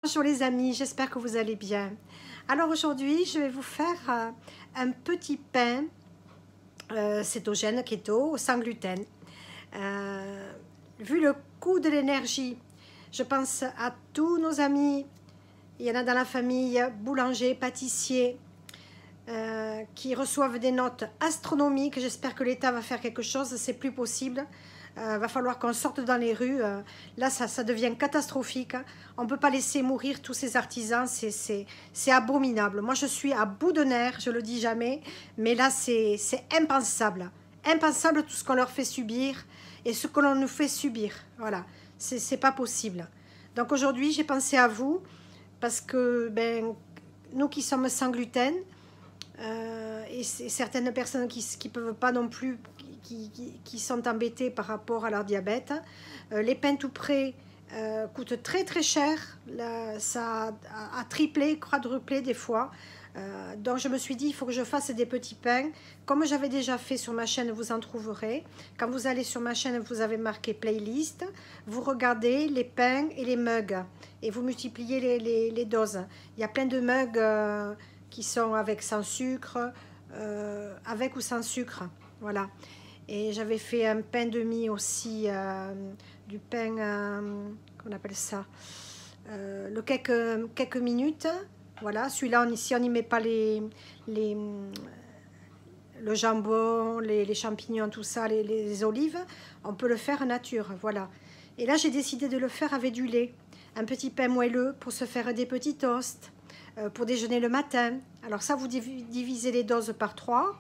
Bonjour les amis, j'espère que vous allez bien. Alors aujourd'hui, je vais vous faire un petit pain cétogène, keto, sans gluten. Vu le coût de l'énergie, je pense à tous nos amis. Il y en a dans la famille, boulangers, pâtissiers, qui reçoivent des notes astronomiques. J'espère que l'État va faire quelque chose, c'est plus possible. Va falloir qu'on sorte dans les rues. Là, ça devient catastrophique. On ne peut pas laisser mourir tous ces artisans. C'est abominable. Moi, je suis à bout de nerfs, je le dis jamais. Mais là, c'est impensable. Impensable tout ce qu'on leur fait subir et ce que l'on nous fait subir. Voilà, c'est pas possible. Donc aujourd'hui, j'ai pensé à vous parce que nous qui sommes sans gluten, et certaines personnes qui peuvent pas non plus, qui sont embêtées par rapport à leur diabète, les pains tout prêts coûtent très très cher. Là, ça a triplé, quadruplé des fois. Donc je me suis dit, il faut que je fasse des petits pains comme j'avais déjà fait sur ma chaîne. Vous en trouverez quand vous allez sur ma chaîne, vous avez marqué playlist, vous regardez les pains et les mugs et vous multipliez les doses. Il y a plein de mugs qui sont avec sans sucre, avec ou sans sucre, voilà. Et j'avais fait un pain de mie aussi, du pain, qu'on appelle ça, le quelques minutes. Voilà, celui-là, ici, on n'y met pas le jambon, les champignons, tout ça, les olives. On peut le faire nature, voilà. Et là, j'ai décidé de le faire avec du lait. Un petit pain moelleux pour se faire des petits toasts, pour déjeuner le matin. Alors ça, vous divisez les doses par 3.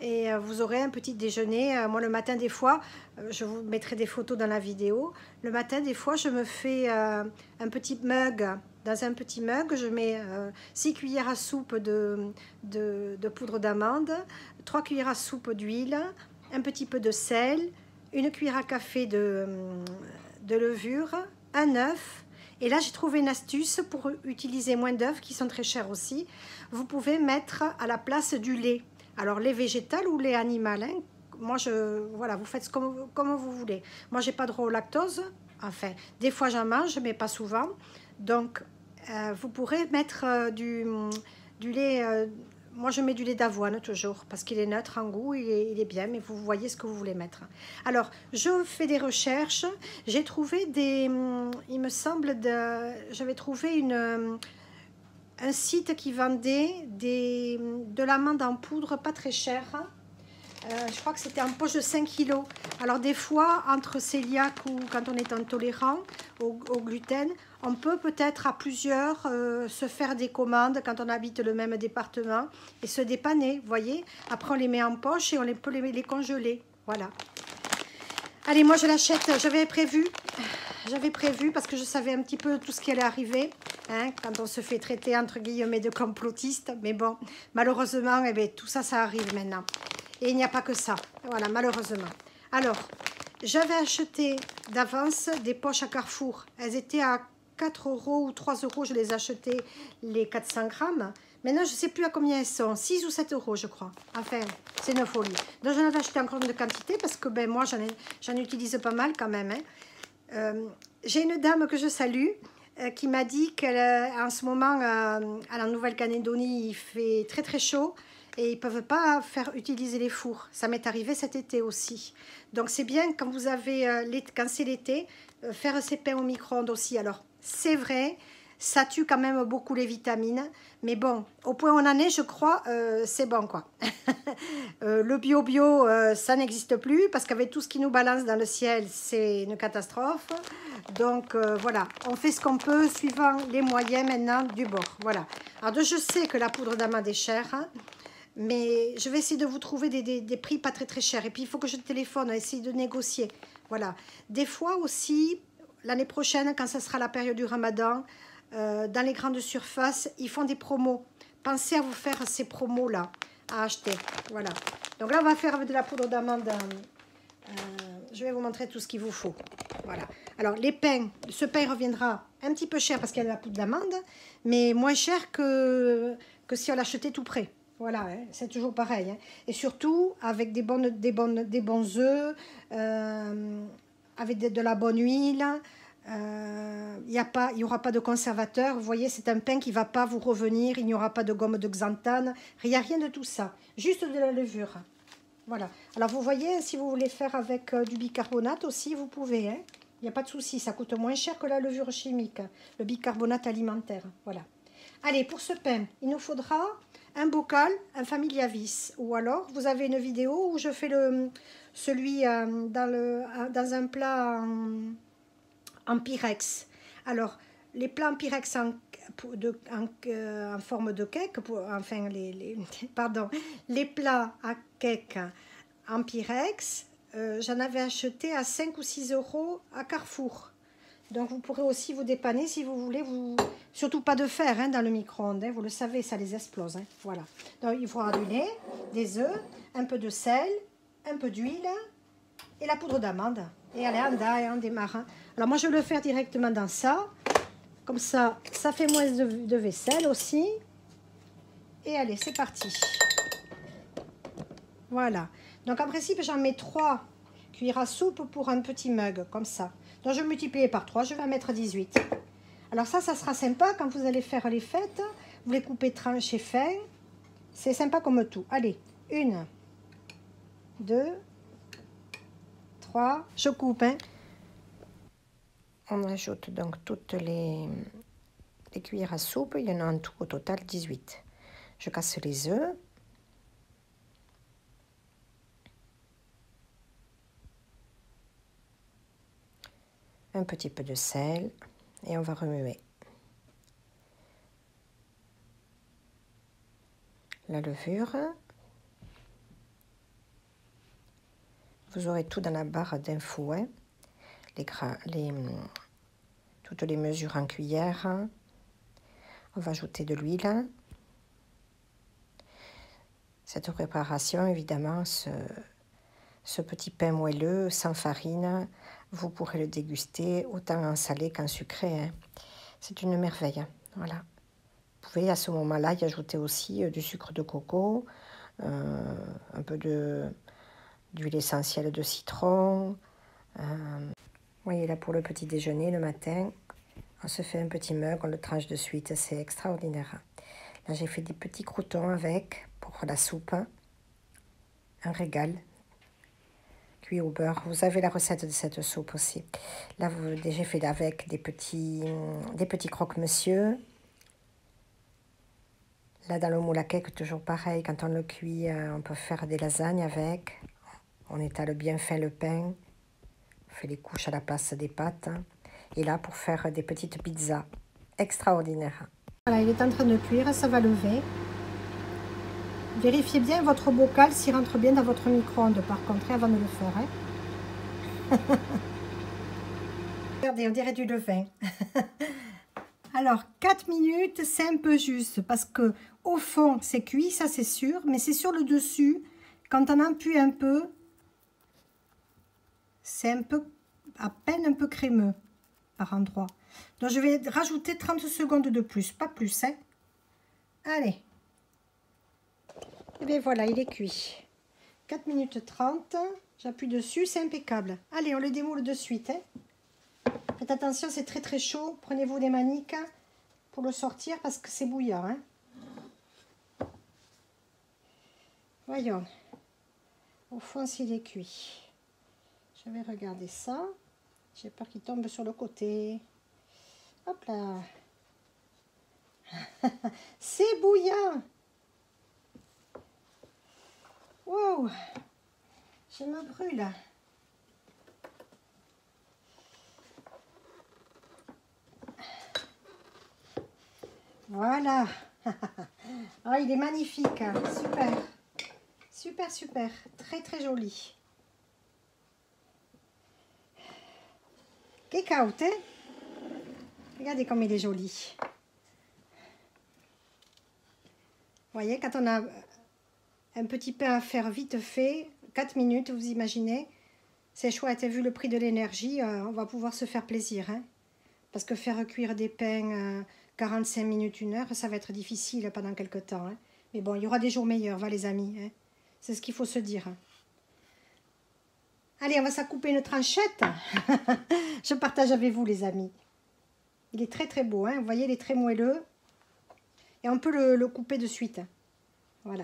Et vous aurez un petit déjeuner. Moi, le matin, des fois, je vous mettrai des photos dans la vidéo. Le matin, des fois, je me fais un petit mug. Dans un petit mug, je mets 6 cuillères à soupe de poudre d'amande, 3 cuillères à soupe d'huile, un petit peu de sel, une cuillère à café de levure, un œuf. Et là, j'ai trouvé une astuce pour utiliser moins d'œufs, qui sont très chers aussi. Vous pouvez mettre à la place du lait. Alors, lait végétal ou lait animal, hein. Moi, voilà, vous faites comme vous voulez. Moi, j'ai pas droit au lactose. Enfin, des fois, j'en mange, mais pas souvent. Donc, vous pourrez mettre du lait. Moi, je mets du lait d'avoine toujours, parce qu'il est neutre en goût, il est bien, mais vous voyez ce que vous voulez mettre. Alors, je fais des recherches. J'ai trouvé il me semble, j'avais trouvé un site qui vendait de l'amande en poudre pas très cher. Je crois que c'était en poche de 5 kilos. Alors des fois, entre cœliaque ou quand on est intolérant au gluten, on peut peut-être à plusieurs se faire des commandes quand on habite le même département et se dépanner, vous voyez. Après, on les met en poche et on peut les congeler. Voilà. Allez, moi je l'achète, j'avais prévu parce que je savais un petit peu tout ce qui allait arriver, hein, quand on se fait traiter entre guillemets de complotiste. Mais bon, malheureusement, eh bien, tout ça, ça arrive maintenant. Et il n'y a pas que ça, voilà, malheureusement. Alors, j'avais acheté d'avance des poches à Carrefour. Elles étaient à 4 € ou 3 €, je les ai achetées les 400 grammes. Maintenant, je ne sais plus à combien elles sont, 6 ou 7 € je crois. Enfin, c'est une folie. Donc, j'en ai acheté encore de quantité parce que moi, j'en utilise pas mal quand même, hein. J'ai une dame que je salue qui m'a dit qu'en ce moment, à la Nouvelle-Calédonie, il fait très très chaud. Et ils ne peuvent pas faire utiliser les fours. Ça m'est arrivé cet été aussi. Donc c'est bien quand vous avez, quand c'est l'été, faire ces pains au micro-ondes aussi. Alors c'est vrai, ça tue quand même beaucoup les vitamines. Mais bon, au point où on en est, je crois, c'est bon quoi. Le bio, ça n'existe plus. Parce qu'avec tout ce qui nous balance dans le ciel, c'est une catastrophe. Donc voilà, on fait ce qu'on peut suivant les moyens maintenant du bord. Voilà. Alors je sais que la poudre d'amande est chère, hein, mais je vais essayer de vous trouver des prix pas très très chers. Et puis il faut que je téléphone, essayer de négocier. Voilà. Des fois aussi, l'année prochaine, quand ça sera la période du Ramadan, dans les grandes surfaces, ils font des promos. Pensez à vous faire ces promos-là, à acheter. Voilà. Donc là, on va faire avec de la poudre d'amande. Je vais vous montrer tout ce qu'il vous faut. Voilà. Alors, les pains, ce pain reviendra un petit peu cher parce qu'il y a de la poudre d'amande, mais moins cher que si on l'achetait tout prêt. Voilà, hein, c'est toujours pareil. Hein. Et surtout, avec des bons œufs, avec de la bonne huile, Il n'y aura pas de conservateur. Vous voyez, c'est un pain qui ne va pas vous revenir. Il n'y aura pas de gomme de xanthane. Il n'y a rien de tout ça. Juste de la levure. Voilà. Alors, vous voyez, si vous voulez faire avec du bicarbonate aussi, vous pouvez. Hein. Il n'y a pas de souci. Ça coûte moins cher que la levure chimique. Le bicarbonate alimentaire. Voilà. Allez, pour ce pain, il nous faudra un bocal, un familiavis. Ou alors, vous avez une vidéo où je fais celui dans un plat en pyrex. Alors, les plats en pyrex en forme de cake, enfin, pardon, les plats à cake en pyrex, j'en avais acheté à 5 ou 6 euros à Carrefour. Donc, vous pourrez aussi vous dépanner si vous voulez. Surtout pas de fer hein, dans le micro-ondes. Hein, vous le savez, ça les explose. Hein, voilà. Donc, il faudra du lait, des œufs, un peu de sel, un peu d'huile et la poudre d'amande. Et allez, on démarre. Hein. Alors, moi, je vais le faire directement dans ça. Comme ça, ça fait moins de vaisselle aussi. Et allez, c'est parti. Voilà. Donc, en principe, j'en mets 3 cuillères à soupe pour un petit mug, comme ça. Donc, je vais multiplier par 3, je vais en mettre 18. Alors ça sera sympa quand vous allez faire les fêtes. Vous les coupez tranches et fins. C'est sympa comme tout. Allez, 1, 2, 3. Je coupe. Hein. On ajoute donc toutes les cuillères à soupe. Il y en a en tout au total 18. Je casse les œufs. Un petit peu de sel et on va remuer. La levure. Vous aurez tout dans la barre d'infos. Hein. Toutes les mesures en cuillère. On va ajouter de l'huile. Cette préparation, évidemment, ce petit pain moelleux sans farine, vous pourrez le déguster autant en salé qu'en sucré. Hein. C'est une merveille. Voilà. Vous pouvez à ce moment-là y ajouter aussi du sucre de coco, un peu d'huile essentielle de citron. Voyez là pour le petit déjeuner le matin, on se fait un petit mug, on le tranche de suite, c'est extraordinaire. Là j'ai fait des petits croûtons avec pour la soupe, un régal. Cuit au beurre. Vous avez la recette de cette soupe aussi. Là, j'ai fait avec des petits croque-monsieur. Là, dans le moule à cake, toujours pareil. Quand on le cuit, on peut faire des lasagnes avec. On étale bien fin le pain. On fait les couches à la place des pâtes. Et là, pour faire des petites pizzas extraordinaires. Voilà, il est en train de cuire. Ça va lever. Vérifiez bien votre bocal s'il rentre bien dans votre micro-ondes, par contre, avant de le faire. Hein. Regardez, on dirait du levain. Alors, 4 minutes, c'est un peu juste, parce que au fond, c'est cuit, ça c'est sûr, mais c'est sur le dessus, quand on appuie un peu, c'est un peu, à peine un peu crémeux, par endroit. Donc, je vais rajouter 30 secondes de plus, pas plus. Hein. Allez. Et bien voilà, il est cuit. 4 minutes 30, j'appuie dessus, c'est impeccable. Allez, on le démoule de suite. Hein. Faites attention, c'est très très chaud. Prenez-vous des maniques pour le sortir parce que c'est bouillant. Hein. Voyons. Au fond, s'il est cuit. Je vais regarder ça. J'ai peur qu'il tombe sur le côté. Hop là. C'est bouillant. Wow, je me brûle. Voilà. Oh, il est magnifique. Super. Super, super. Très, très joli. Cake out, hein? Regardez comme il est joli. Vous voyez, quand on a un petit pain à faire vite fait, 4 minutes, vous imaginez, c'est chouette. Et vu le prix de l'énergie, on va pouvoir se faire plaisir. Hein, parce que faire cuire des pains 45 minutes, 1 heure, ça va être difficile pendant quelques temps. Hein. Mais bon, il y aura des jours meilleurs, va les amis. Hein. C'est ce qu'il faut se dire. Hein. Allez, on va s'en couper une tranchette. Je partage avec vous, les amis. Il est très très beau, hein. Vous voyez, il est très moelleux. Et on peut le couper de suite. Voilà.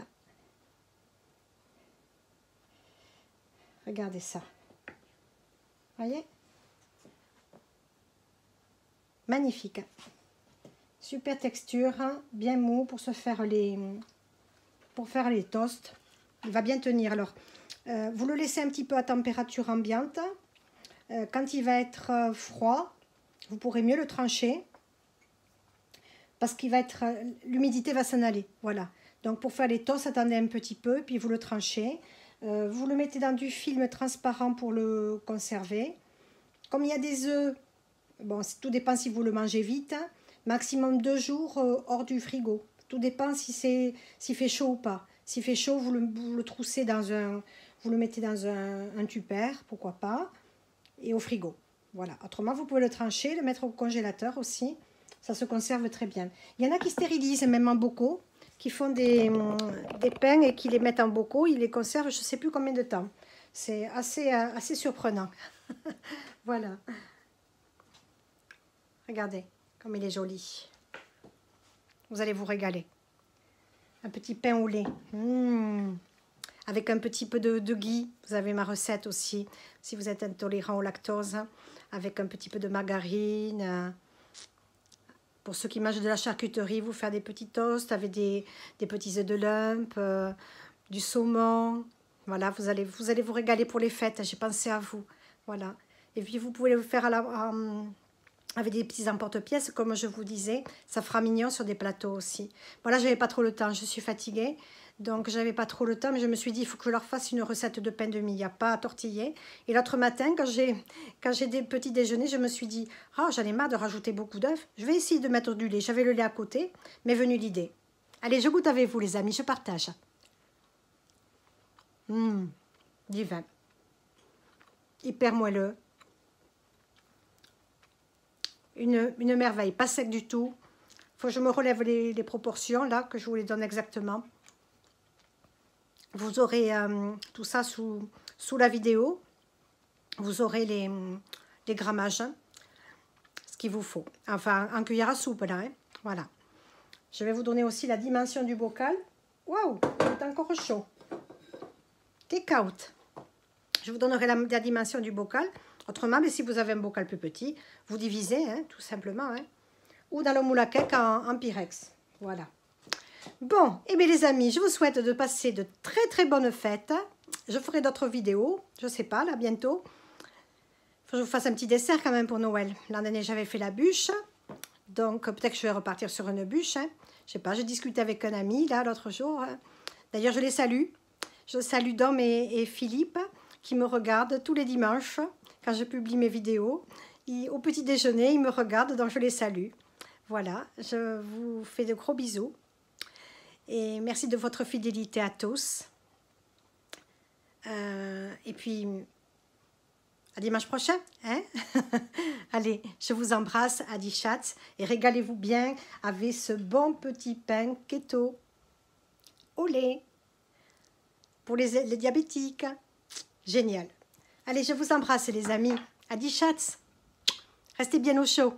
Regardez ça. Voyez? Magnifique. Super texture, hein, bien mou pour faire les toasts. Il va bien tenir. Alors, vous le laissez un petit peu à température ambiante. Quand il va être froid, vous pourrez mieux le trancher parce qu'il va être, l'humidité va s'en aller. Voilà. Donc pour faire les toasts, attendez un petit peu, puis vous le tranchez. Vous le mettez dans du film transparent pour le conserver. Comme il y a des œufs, bon, tout dépend si vous le mangez vite. Maximum 2 jours hors du frigo. Tout dépend s'il fait chaud ou pas. S'il fait chaud, vous le troussez vous le mettez dans un tupperware, pourquoi pas, et au frigo. Voilà. Autrement, vous pouvez le trancher, le mettre au congélateur aussi. Ça se conserve très bien. Il y en a qui stérilisent même en bocaux, qui font des pains et qui les mettent en bocaux. Ils les conservent, je ne sais plus combien de temps. C'est assez surprenant. Voilà. Regardez comme il est joli. Vous allez vous régaler. Un petit pain au lait. Avec un petit peu de ghee. Vous avez ma recette aussi, si vous êtes intolérant au lactose. Avec un petit peu de margarine. Pour ceux qui mangent de la charcuterie, vous faire des petits toasts avec des petits œufs de lump, du saumon. Voilà, vous allez vous régaler pour les fêtes. J'ai pensé à vous. Voilà. Et puis vous pouvez le faire avec des petits emporte-pièces, comme je vous disais. Ça fera mignon sur des plateaux aussi. Voilà, j'avais pas trop le temps. Je suis fatiguée. Donc, j'avais pas trop le temps, mais je me suis dit, il faut que je leur fasse une recette de pain de mie. Il n'y a pas à tortiller. Et l'autre matin, quand j'ai des petits déjeuners, je me suis dit, ah, j'en ai marre de rajouter beaucoup d'œufs. Je vais essayer de mettre du lait. J'avais le lait à côté, m'est venue l'idée. Allez, je goûte avec vous, les amis. Je partage. Divin. Hyper moelleux. Une merveille. Pas sec du tout. Faut que je me relève les proportions, là, que je vous les donne exactement. Vous aurez tout ça sous la vidéo. Vous aurez les grammages, ce qu'il vous faut. Enfin, en cuillère à soupe, là. Hein. Voilà. Je vais vous donner aussi la dimension du bocal. Waouh, il est encore chaud. Take out. Je vous donnerai la dimension du bocal. Autrement, mais si vous avez un bocal plus petit, vous divisez, hein, tout simplement. Hein. Ou dans le moule à cake en Pyrex. Voilà. Bon, et bien les amis, je vous souhaite de passer de très très bonnes fêtes. Je ferai d'autres vidéos, je sais pas, là bientôt. Faut que je vous fasse un petit dessert quand même pour Noël. L'an dernier, j'avais fait la bûche. Donc peut-être que je vais repartir sur une bûche. Hein. Je sais pas, j'ai discuté avec un ami là l'autre jour. Hein. D'ailleurs, je les salue. Je salue Dom et Philippe qui me regardent tous les dimanches quand je publie mes vidéos. Au petit déjeuner, ils me regardent, donc je les salue. Voilà, je vous fais de gros bisous. Et merci de votre fidélité à tous. Et puis, à dimanche prochain. Hein. Allez, je vous embrasse, Adi Schatz. Et régalez-vous bien avec ce bon petit pain keto au lait. Pour les diabétiques. Génial. Allez, je vous embrasse les amis. Adi Schatz. Restez bien au chaud.